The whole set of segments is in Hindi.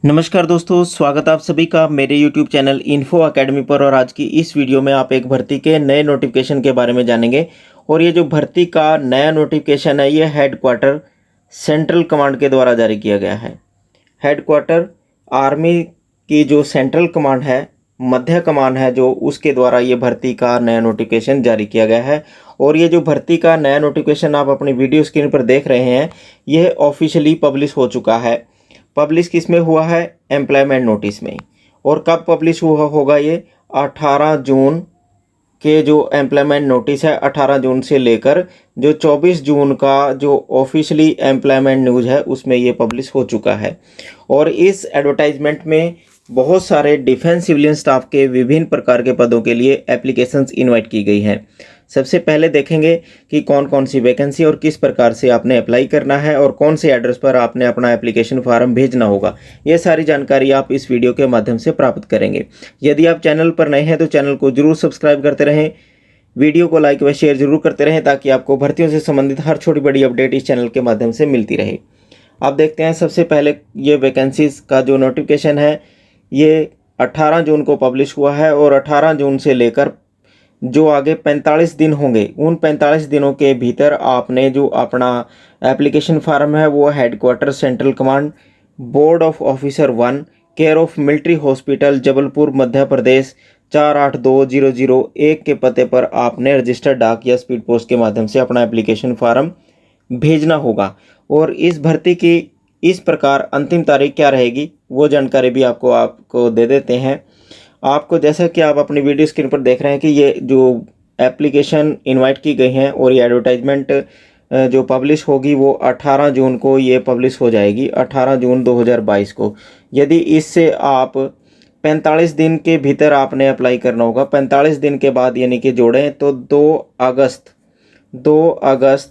नमस्कार दोस्तों, स्वागत आप सभी का मेरे YouTube चैनल इन्फो एकेडमी पर। और आज की इस वीडियो में आप एक भर्ती के नए नोटिफिकेशन के बारे में जानेंगे। और ये जो भर्ती का नया नोटिफिकेशन है, ये हेडक्वार्टर सेंट्रल कमांड के द्वारा जारी किया गया है। हेडक्वार्टर आर्मी की जो सेंट्रल कमांड है, मध्य कमान है जो, उसके द्वारा ये भर्ती का नया नोटिफिकेशन जारी किया गया है। और ये जो भर्ती का नया नोटिफिकेशन आप अपनी वीडियो स्क्रीन पर देख रहे हैं, यह ऑफिशियली पब्लिश हो चुका है। पब्लिश किस में हुआ है? एम्प्लॉयमेंट नोटिस में। और कब पब्लिश हुआ होगा ये? 18 जून के जो एम्प्लॉयमेंट नोटिस है, 18 जून से लेकर जो 24 जून का जो ऑफिशियली एम्प्लॉयमेंट न्यूज़ है, उसमें ये पब्लिश हो चुका है। और इस एडवर्टाइजमेंट में बहुत सारे डिफेंस सिविलियन स्टाफ के विभिन्न प्रकार के पदों के लिए एप्लीकेशंस इनवाइट की गई हैं। सबसे पहले देखेंगे कि कौन कौन सी वैकेंसी और किस प्रकार से आपने अप्लाई करना है और कौन से एड्रेस पर आपने अपना एप्लीकेशन फॉर्म भेजना होगा। ये सारी जानकारी आप इस वीडियो के माध्यम से प्राप्त करेंगे। यदि आप चैनल पर नए हैं तो चैनल को जरूर सब्सक्राइब करते रहें, वीडियो को लाइक व शेयर जरूर करते रहें, ताकि आपको भर्तियों से संबंधित हर छोटी बड़ी अपडेट इस चैनल के माध्यम से मिलती रहे। आप देखते हैं, सबसे पहले ये वैकेंसीज का जो नोटिफिकेशन है, ये 18 जून को पब्लिश हुआ है। और 18 जून से लेकर जो आगे 45 दिन होंगे, उन 45 दिनों के भीतर आपने जो अपना एप्लीकेशन फॉर्म है, वो headquarter central command, board of officer 1, care of military hospital, Jabalpur, Madhya Pradesh 482001 के पते पर आपने रजिस्टर्ड डाक या स्पीड पोस्ट के माध्यम से अपना एप्लीकेशन फॉर्म भेजना होगा। और इस भर्ती की इस प्रकार अंतिम तारीख क्या रहेगी, वो जानकारी भी आपको दे देते हैं। आपको, जैसा कि आप अपनी वीडियो स्क्रीन पर देख रहे हैं, कि ये जो एप्लीकेशन इनवाइट की गई हैं और ये एडवर्टाइजमेंट जो पब्लिश होगी वो 18 जून को ये पब्लिश हो जाएगी, 18 जून 2022 को। यदि इससे आप 45 दिन के भीतर आपने अप्लाई करना होगा, 45 दिन के बाद यानी कि जोड़ें तो 2 अगस्त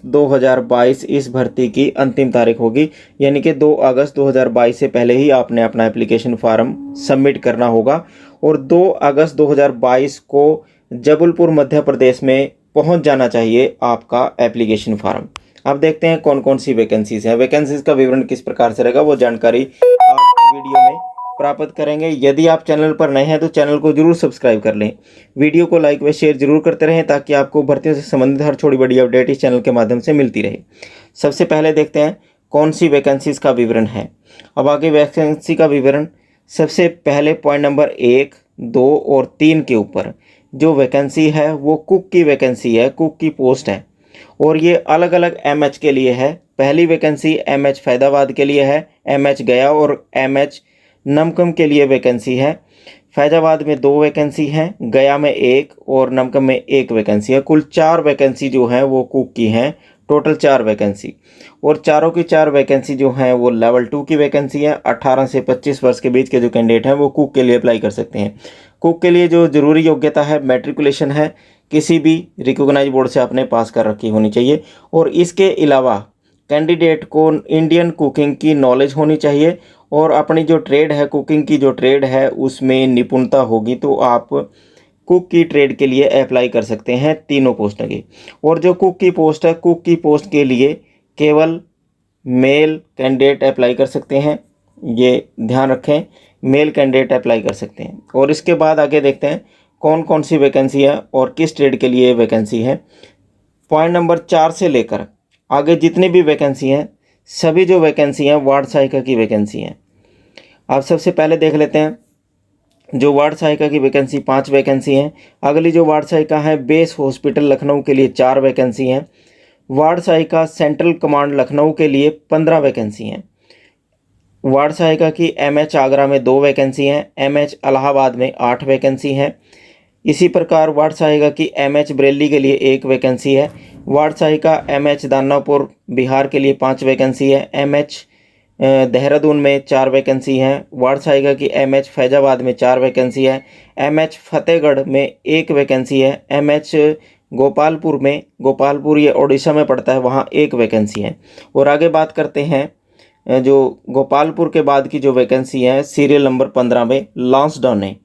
2022 इस भर्ती की अंतिम तारीख होगी। यानी कि 2 अगस्त 2022 से पहले ही आपने अपना एप्लीकेशन फॉर्म सबमिट करना होगा। और 2 अगस्त 2022 को जबलपुर, मध्य प्रदेश में पहुंच जाना चाहिए आपका एप्लीकेशन फॉर्म। अब देखते हैं कौन कौन सी वैकेंसीज हैं। वैकेंसीज का विवरण किस प्रकार से रहेगा, वो जानकारी आप वीडियो में प्राप्त करेंगे। यदि आप चैनल पर नए हैं तो चैनल को जरूर सब्सक्राइब कर लें, वीडियो को लाइक व शेयर जरूर करते रहें, ताकि आपको भर्तियों से संबंधित हर छोटी बड़ी अपडेट इस चैनल के माध्यम से मिलती रहे। सबसे पहले देखते हैं कौन सी वैकेंसीज का विवरण है। अब आगे वैकेंसी का विवरण, सबसे पहले पॉइंट नंबर 1, 2 और 3 के ऊपर जो वैकेंसी है वो कुक की वैकेंसी है, कुक की पोस्ट है। और ये अलग अलग एमएच के लिए है। पहली वैकेंसी एमएच फैजाबाद के लिए है, एमएच गया और एमएच नमकम के लिए वैकेंसी है। फैजाबाद में 2 वैकेंसी हैं, गया में 1 और नमकम में 1 वैकेंसी है। कुल 4 वैकेंसी जो हैं वो कुक की हैं, टोटल 4 वैकेंसी। और चारों की 4 वैकेंसी जो हैं वो लेवल 2 की वैकेंसी है। 18 से 25 वर्ष के बीच के जो कैंडिडेट हैं वो कुक के लिए अप्लाई कर सकते हैं। कुक के लिए जो ज़रूरी योग्यता है, मैट्रिकुलेशन है, किसी भी रिकॉग्नाइज बोर्ड से आपने पास कर रखी होनी चाहिए। और इसके अलावा कैंडिडेट को इंडियन कुकिंग की नॉलेज होनी चाहिए और अपनी जो ट्रेड है, कुकिंग की जो ट्रेड है, उसमें निपुणता होगी तो आप कुक की ट्रेड के लिए अप्लाई कर सकते हैं तीनों पोस्टों की। और जो कुक की पोस्ट है, कुक की पोस्ट के लिए केवल मेल कैंडिडेट अप्लाई कर सकते हैं, ये ध्यान रखें, मेल कैंडिडेट अप्लाई कर सकते हैं। और इसके बाद आगे देखते हैं कौन कौन सी वैकेंसी है और किस ट्रेड के लिए वैकेंसी है। पॉइंट नंबर 4 से लेकर आगे जितनी भी वैकेंसी हैं, सभी जो वैकेंसी हैं वार्ड सहायिका की वैकेंसी हैं। आप सबसे पहले देख लेते हैं, जो वार्ड सहायिका की वैकेंसी 5 वैकेंसी हैं। अगली जो वार्ड सहायिका है, बेस हॉस्पिटल लखनऊ के लिए 4 वैकेंसी हैं। वार्ड सहायिका सेंट्रल कमांड लखनऊ के लिए 15 वैकेंसी हैं। वार्ड सहायिका की एमएच आगरा में 2 वैकेंसी हैं, एमएच इलाहाबाद में 8 वैकेंसी हैं। इसी प्रकार वार्ड सहायिका की एमएच बरेली के लिए 1 वैकेंसी है। वार्ड सहायिका एमएच दानापुर बिहार के लिए 5 वैकेंसी है। एमएच देहरादून में 4 वैकेंसी हैं। वार्ड सहायिका की एमएच फैजाबाद में 4 वैकेंसी है। एमएच फतेहगढ़ में 1 वैकेंसी है। एमएच गोपालपुर में, गोपालपुर ये उड़ीसा में पड़ता है, वहाँ 1 वैकेंसी है। और आगे बात करते हैं जो गोपालपुर के बाद की जो वैकेंसी है, सीरियल नंबर 15 में लॉन्सडाउन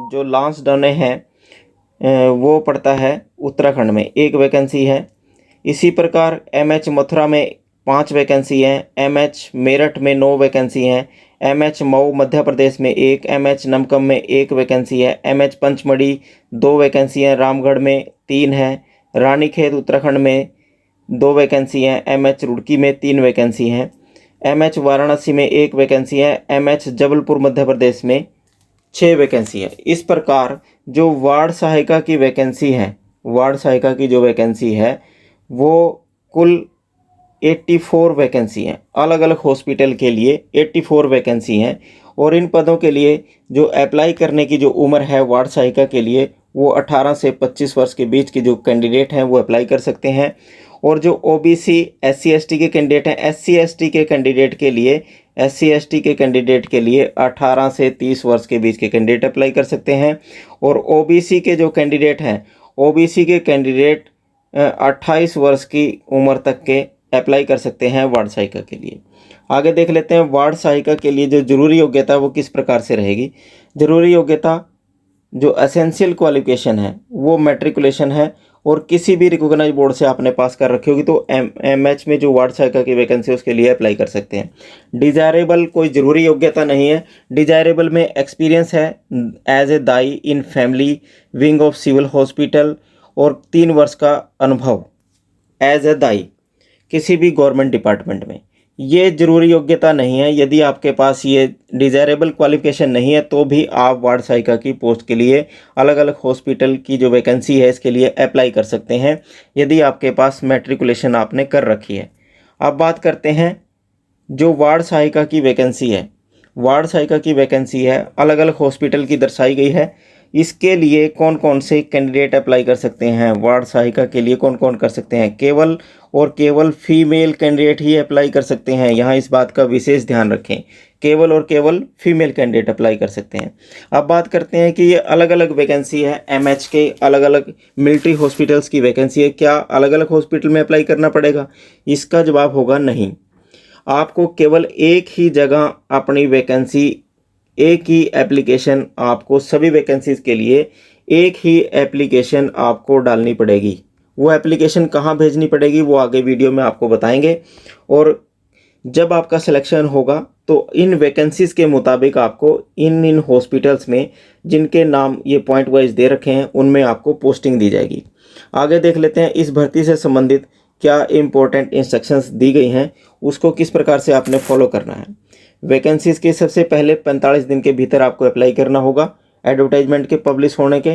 जो लॉन्सडाउन है वो पड़ता है उत्तराखंड में, 1 वैकेंसी है। इसी प्रकार एमएच मथुरा में 5 वैकेंसी हैं, एमएच मेरठ में 9 वैकेंसी हैं, एमएच मऊ मध्य प्रदेश में 1, एमएच नमकम में 1 वैकेंसी है, एमएच पंचमढ़ी 2 वैकेंसी हैं, रामगढ़ में 3 हैं, रानीखेत उत्तराखंड में 2 वैकेंसी हैं, एमएच रुड़की में 3 वैकेंसी हैं, एमएच वाराणसी में 1 वैकेंसी है, एमएच जबलपुर मध्य प्रदेश में 6 वैकेंसी है। इस प्रकार जो वार्ड सहायिका की वैकेंसी है, वार्ड सहायिका की जो वैकेंसी है वो कुल 84 वैकेंसी हैं। अलग अलग हॉस्पिटल के लिए 84 वैकेंसी हैं और इन पदों के लिए जो अप्लाई करने की जो उम्र है वार्ड सहायिका के लिए वो 18 से 25 वर्ष के बीच के जो कैंडिडेट हैं वो अप्लाई कर सकते हैं। और जो ओबीसी एससी एसटी के कैंडिडेट हैं, एससी एसटी के कैंडिडेट के लिए 18 से 30 वर्ष के बीच के कैंडिडेट अप्लाई कर सकते हैं। और ओबीसी के जो कैंडिडेट हैं, ओबीसी के कैंडिडेट 28 वर्ष की उम्र तक के अप्लाई कर सकते हैं वार्ड सहायिका के लिए। आगे देख लेते हैं वार्ड सहायिका के लिए जो जरूरी योग्यता वो किस प्रकार से रहेगी। जरूरी योग्यता जो एसेंशियल क्वालिफिकेशन है वो मैट्रिकुलेशन है और किसी भी रिकॉग्नाइज बोर्ड से आपने पास कर रखी होगी तो एमएच में जो वार्ड सहायिका की वैकेंसी है उसके लिए अप्लाई कर सकते हैं। डिजायरेबल कोई ज़रूरी योग्यता नहीं है। डिजायरेबल में एक्सपीरियंस है एज ए दाई इन family wing of civil hospital और 3 वर्ष का अनुभव एज ए दाई किसी भी गवर्नमेंट डिपार्टमेंट में। ये जरूरी योग्यता नहीं है। यदि आपके पास ये डिज़ायरेबल क्वालिफिकेशन नहीं है तो भी आप वार्ड सहायिका की पोस्ट के लिए अलग अलग हॉस्पिटल की जो वैकेंसी है इसके लिए अप्लाई कर सकते हैं यदि आपके पास मैट्रिकुलेशन आपने कर रखी है। अब बात करते हैं जो वार्ड सहायिका की वैकेंसी है। वार्ड सहायिका की वैकेंसी है अलग अलग हॉस्पिटल की दर्शाई गई है। इसके लिए कौन कौन से कैंडिडेट अप्लाई कर सकते हैं, वार्ड सहायिका के लिए कौन कौन कर सकते हैं। केवल और केवल फीमेल कैंडिडेट ही अप्लाई कर सकते हैं। यहाँ इस बात का विशेष ध्यान रखें, केवल और केवल फीमेल कैंडिडेट अप्लाई कर सकते हैं। अब बात करते हैं कि ये अलग अलग वैकेंसी है एमएच के, अलग अलग मिलिट्री हॉस्पिटल्स की वैकेंसी है। क्या अलग अलग हॉस्पिटल में अप्लाई करना पड़ेगा? इसका जवाब होगा नहीं। आपको केवल एक ही जगह अपनी वैकेंसी, एक ही एप्लीकेशन, आपको सभी वैकेंसीज के लिए एक ही एप्लीकेशन आपको डालनी पड़ेगी। वो एप्लीकेशन कहाँ भेजनी पड़ेगी वो आगे वीडियो में आपको बताएंगे। और जब आपका सिलेक्शन होगा तो इन वैकेंसीज के मुताबिक आपको इन हॉस्पिटल्स में जिनके नाम ये पॉइंट वाइज दे रखे हैं उनमें आपको पोस्टिंग दी जाएगी। आगे देख लेते हैं इस भर्ती से संबंधित क्या इंपॉर्टेंट इंस्ट्रक्शंस दी गई हैं, उसको किस प्रकार से आपने फॉलो करना है। वैकेंसीज के सबसे पहले 45 दिन के भीतर आपको अप्लाई करना होगा एडवर्टाइजमेंट के पब्लिश होने के।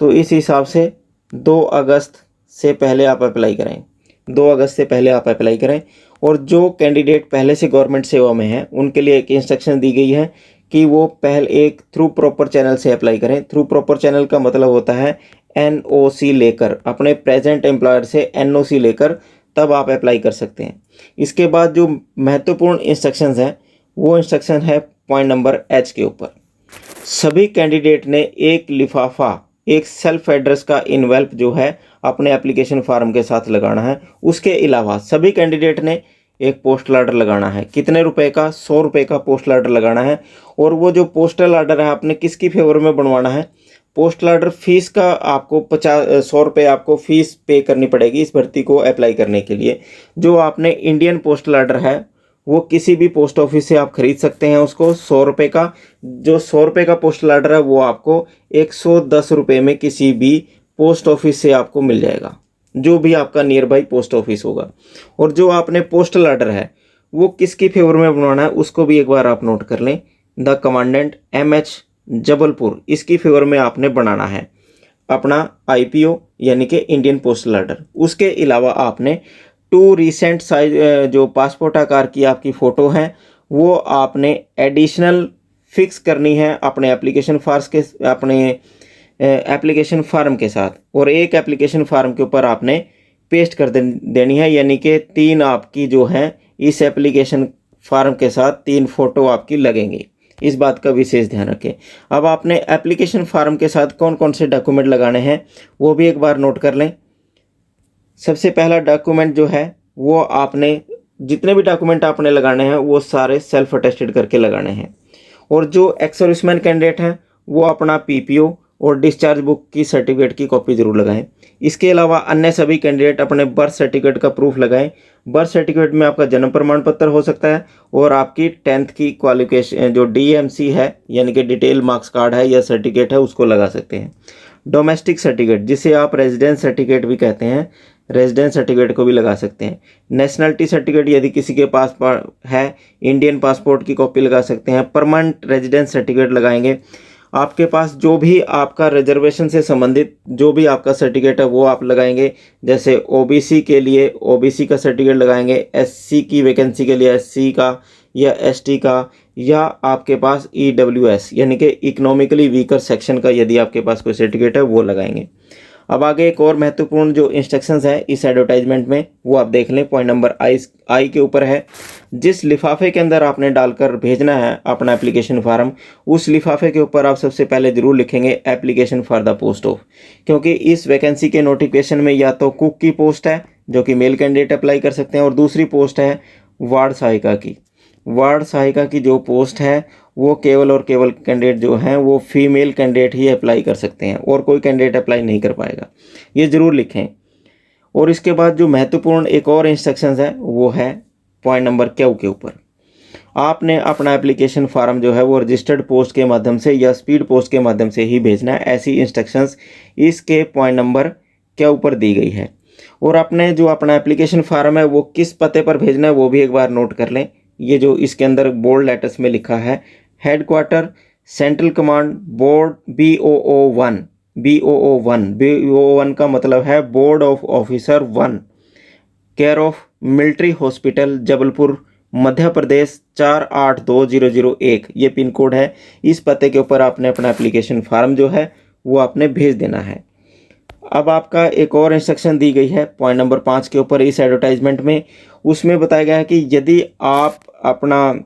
तो इस हिसाब से 2 अगस्त से पहले आप अप्लाई करें, 2 अगस्त से पहले आप अप्लाई करें। और जो कैंडिडेट पहले से गवर्नमेंट सेवा में हैं उनके लिए एक इंस्ट्रक्शन दी गई है कि वो पहले एक थ्रू प्रॉपर चैनल से अप्लाई करें। थ्रू प्रॉपर चैनल का मतलब होता है एनओसी लेकर, अपने प्रेजेंट एम्प्लॉयर से एनओसी लेकर तब आप अप्लाई कर सकते हैं। इसके बाद जो महत्वपूर्ण इंस्ट्रक्शंस हैं वो इंस्ट्रक्शन है पॉइंट नंबर एच के ऊपर। सभी कैंडिडेट ने एक लिफाफा, एक सेल्फ एड्रेस का इनवेल्प जो है अपने एप्लीकेशन फॉर्म के साथ लगाना है। उसके अलावा सभी कैंडिडेट ने एक पोस्टल ऑर्डर लगाना है। कितने रुपए का? 100 रुपये का पोस्टल ऑर्डर लगाना है। और वो जो पोस्टल ऑर्डर है आपने किसकी फेवर में बनवाना है? पोस्टल ऑर्डर फीस का आपको 100 रुपये आपको फीस पे करनी पड़ेगी इस भर्ती को अप्लाई करने के लिए। जो आपने इंडियन पोस्टल ऑर्डर है वो किसी भी पोस्ट ऑफिस से आप खरीद सकते हैं उसको 100 रुपये का। जो 100 रुपये का पोस्टल ऑर्डर है वो आपको 110 रुपये में किसी भी पोस्ट ऑफिस से आपको मिल जाएगा, जो भी आपका नियर बाई पोस्ट ऑफिस होगा। और जो आपने पोस्टल ऑर्डर है वो किसकी फेवर में बनवाना है उसको भी एक बार आप नोट कर लें। द कमांडेंट एमएच जबलपुर, इसकी फेवर में आपने बनाना है अपना आईपीओ यानी कि इंडियन पोस्टल ऑर्डर। उसके अलावा आपने 2 रिसेंट साइज जो पासपोर्ट आकार की आपकी फ़ोटो है वो आपने एडिशनल फिक्स करनी है अपने एप्लीकेशन फार्म के साथ। और एक एप्लीकेशन फार्म के ऊपर आपने पेस्ट कर देनी है, यानी कि 3 आपकी जो हैं इस एप्लीकेशन फार्म के साथ 3 फ़ोटो आपकी लगेंगी। इस बात का विशेष ध्यान रखें। अब आपने एप्लीकेशन फार्म के साथ कौन कौन से डॉक्यूमेंट लगाने हैं वो भी एक बार नोट कर लें। सबसे पहला डॉक्यूमेंट जो है वो आपने जितने भी डॉक्यूमेंट आपने लगाने हैं वो सारे सेल्फ अटेस्टेड करके लगाने हैं। और जो एक्स सर्विसमैन कैंडिडेट हैं वो अपना पीपीओ और डिस्चार्ज बुक की सर्टिफिकेट की कॉपी जरूर लगाएं। इसके अलावा अन्य सभी कैंडिडेट अपने बर्थ सर्टिफिकेट का प्रूफ लगाएं। बर्थ सर्टिफिकेट में आपका जन्म प्रमाण पत्र हो सकता है और आपकी 10th की क्वालिफिकेशन जो DMC है यानी कि डिटेल मार्क्स कार्ड है या सर्टिफिकेट है उसको लगा सकते हैं। डोमेस्टिक सर्टिफिकेट जिसे आप रेजिडेंस सर्टिफिकेट भी कहते हैं, रेजिडेंस सर्टिफिकेट को भी लगा सकते हैं। नेशनलिटी सर्टिफिकेट यदि किसी के पास है, इंडियन पासपोर्ट की कॉपी लगा सकते हैं। परमानेंट रेजिडेंस सर्टिफिकेट लगाएंगे। आपके पास जो भी आपका रिजर्वेशन से संबंधित जो भी आपका सर्टिफिकेट है वो आप लगाएंगे। जैसे OBC के लिए OBC का सर्टिफिकेट लगाएंगे, SC की वैकेंसी के लिए SC का या ST का, या आपके पास EWS यानी कि इकोनॉमिकली वीकर सेक्शन का यदि आपके पास कोई सर्टिफिकेट है वो लगाएंगे। अब आगे एक और महत्वपूर्ण जो इंस्ट्रक्शंस हैं इस एडवर्टाइजमेंट में वो आप देख लें। पॉइंट नंबर आई के ऊपर है, जिस लिफाफे के अंदर आपने डालकर भेजना है अपना एप्लीकेशन फार्म, उस लिफाफे के ऊपर आप सबसे पहले जरूर लिखेंगे application for the post of, क्योंकि इस वैकेंसी के नोटिफिकेशन में या तो कुक की पोस्ट है जो कि मेल कैंडिडेट अप्लाई कर सकते हैं और दूसरी पोस्ट है वार्ड सहायिका की। वार्ड सहायिका की जो पोस्ट है वो केवल और केवल कैंडिडेट जो हैं वो फीमेल कैंडिडेट ही अप्लाई कर सकते हैं और कोई कैंडिडेट अप्लाई नहीं कर पाएगा, ये ज़रूर लिखें। और इसके बाद जो महत्वपूर्ण एक और इंस्ट्रक्शंस है वो है पॉइंट नंबर क्यू के ऊपर। आपने अपना एप्लीकेशन फार्म जो है वो रजिस्टर्ड पोस्ट के माध्यम से या स्पीड पोस्ट के माध्यम से ही भेजना है। ऐसी इंस्ट्रक्शंस इसके पॉइंट नंबर क्यू ऊपर दी गई है। और आपने जो अपना एप्लीकेशन फार्म है वो किस पते पर भेजना है वो भी एक बार नोट कर लें। ये जो इसके अंदर बोल्ड लेटर्स में लिखा है, headquarter central command board BOO1। BOO1 का मतलब है board of officer 1, care of military hospital Jabalpur Madhya Pradesh 482001, ये पिन कोड है। इस पते के ऊपर आपने अपना एप्लीकेशन फार्म जो है वो आपने भेज देना है। अब आपका एक और इंस्ट्रक्शन दी गई है पॉइंट नंबर 5 के ऊपर इस एडवर्टाइजमेंट में। उसमें बताया गया है कि यदि आप अपना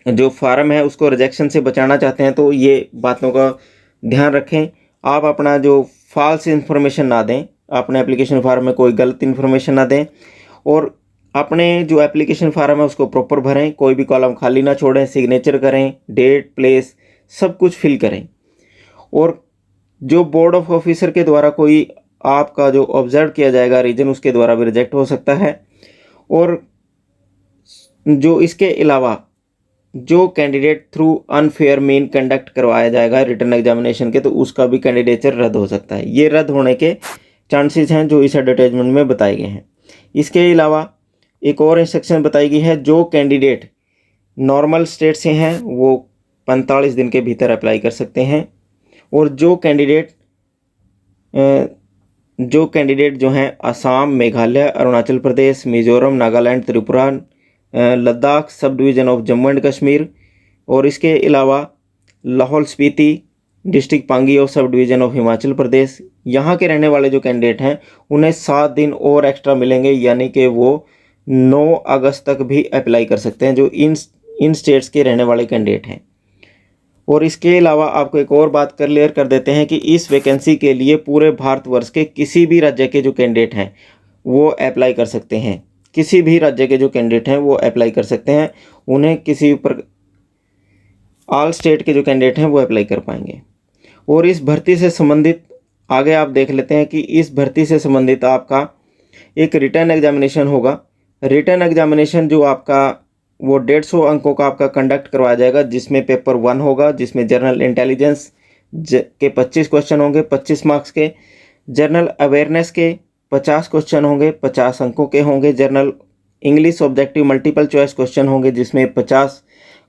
जो फार्म है उसको रिजेक्शन से बचाना चाहते हैं तो ये बातों का ध्यान रखें। आप अपना जो फॉल्स इन्फॉर्मेशन ना दें, अपने एप्लीकेशन फार्म में कोई गलत इन्फॉर्मेशन ना दें और अपने जो एप्लीकेशन फार्म है उसको प्रॉपर भरें, कोई भी कॉलम खाली ना छोड़ें, सिग्नेचर करें, डेट प्लेस सब कुछ फिल करें। और जो बोर्ड ऑफ ऑफिसर के द्वारा कोई आपका जो ऑब्जर्व किया जाएगा रीजन उसके द्वारा भी रिजेक्ट हो सकता है। और जो इसके अलावा जो candidate through unfair mean conduct करवाया जाएगा रिटर्न एग्जामिनेशन के, तो उसका भी कैंडिडेचर रद्द हो सकता है। ये रद्द होने के चांसेस हैं जो इस एडवर्टाइजमेंट में बताए गए हैं। इसके अलावा एक और इंस्ट्रक्शन बताई गई है, जो कैंडिडेट नॉर्मल स्टेट से हैं वो 45 दिन के भीतर अप्लाई कर सकते हैं। और जो कैंडिडेट जो हैं Assam, Meghalaya, Arunachal Pradesh, Mizoram, Nagaland, Tripura, Ladakh sub division of Jammu and Kashmir और इसके अलावा लाहौल स्पीति डिस्ट्रिक्ट पांगी और sub division of Himachal Pradesh, यहाँ के रहने वाले जो कैंडिडेट हैं उन्हें 7 दिन और एक्स्ट्रा मिलेंगे, यानी कि वो 9 अगस्त तक भी अप्लाई कर सकते हैं जो इन स्टेट्स के रहने वाले कैंडिडेट हैं। और इसके अलावा आपको एक और बात क्लियर कर देते हैं कि इस वैकेंसी के लिए पूरे भारतवर्ष के किसी भी राज्य के जो कैंडिडेट हैं वो अप्लाई कर सकते हैं। किसी भी राज्य के जो कैंडिडेट हैं वो अप्लाई कर सकते हैं, उन्हें किसी पर ऑल स्टेट के जो कैंडिडेट हैं वो अप्लाई कर पाएंगे। और इस भर्ती से संबंधित आगे आप देख लेते हैं कि इस भर्ती से संबंधित आपका एक रिटर्न एग्जामिनेशन होगा। रिटर्न एग्जामिनेशन जो आपका वो 150 अंकों का आपका कंडक्ट करवाया जाएगा, जिसमें पेपर 1 होगा, जिसमें जनरल इंटेलिजेंस के 25 क्वेश्चन होंगे 25 मार्क्स के, जनरल अवेयरनेस के 50 क्वेश्चन होंगे 50 अंकों के होंगे, general English objective multiple choice question होंगे जिसमें 50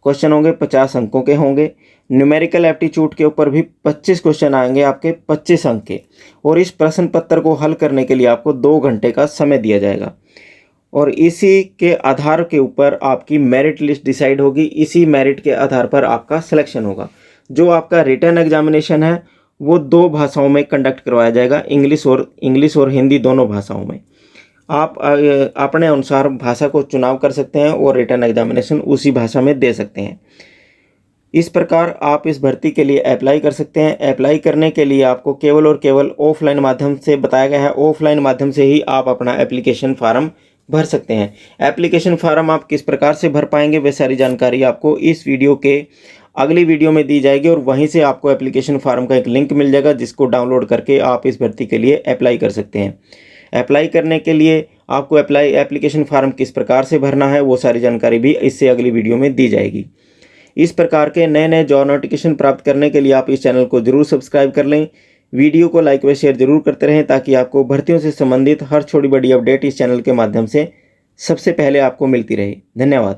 क्वेश्चन होंगे 50 अंकों के होंगे। न्यूमेरिकल एप्टीट्यूड के ऊपर भी 25 क्वेश्चन आएंगे आपके 25 अंक के। और इस प्रश्न पत्र को हल करने के लिए आपको 2 घंटे का समय दिया जाएगा और इसी के आधार के ऊपर आपकी मेरिट लिस्ट डिसाइड होगी। इसी मेरिट के आधार पर आपका सिलेक्शन होगा। जो आपका रिटर्न एग्जामिनेशन है वो 2 भाषाओं में कंडक्ट करवाया जाएगा, इंग्लिश और हिंदी दोनों भाषाओं में। आप अपने अनुसार भाषा को चुनाव कर सकते हैं और रिटर्न एग्जामिनेशन उसी भाषा में दे सकते हैं। इस प्रकार आप इस भर्ती के लिए अप्लाई कर सकते हैं। अप्लाई करने के लिए आपको केवल और केवल ऑफलाइन माध्यम से बताया गया है, ऑफलाइन माध्यम से ही आप अपना एप्लीकेशन फार्म भर सकते हैं। एप्लीकेशन फार्म आप किस प्रकार से भर पाएंगे वे सारी जानकारी आपको इस वीडियो के अगली वीडियो में दी जाएगी और वहीं से आपको एप्लीकेशन फार्म का एक लिंक मिल जाएगा, जिसको डाउनलोड करके आप इस भर्ती के लिए अप्लाई कर सकते हैं। अप्लाई करने के लिए आपको एप्लीकेशन फार्म किस प्रकार से भरना है, वो सारी जानकारी भी इससे अगली वीडियो में दी जाएगी। इस प्रकार के नए नए जॉब नोटिफिकेशन प्राप्त करने के लिए आप इस चैनल को जरूर सब्सक्राइब कर लें। वीडियो को लाइक व शेयर जरूर करते रहें, ताकि आपको भर्तियों से संबंधित हर छोटी बड़ी अपडेट इस चैनल के माध्यम से सबसे पहले आपको मिलती रहे। धन्यवाद।